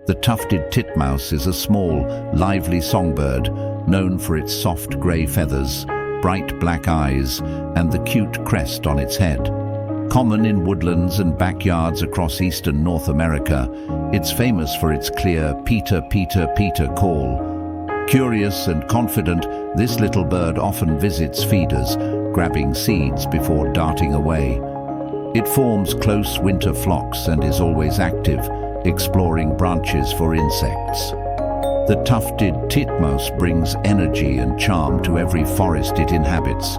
The tufted titmouse is a small, lively songbird known for its soft grey feathers, bright black eyes, and the cute crest on its head. Common in woodlands and backyards across eastern North America, it's famous for its clear peter, peter, peter call. Curious and confident, this little bird often visits feeders, grabbing seeds before darting away. It forms close winter flocks and is always active, exploring branches for insects. The tufted titmouse brings energy and charm to every forest it inhabits.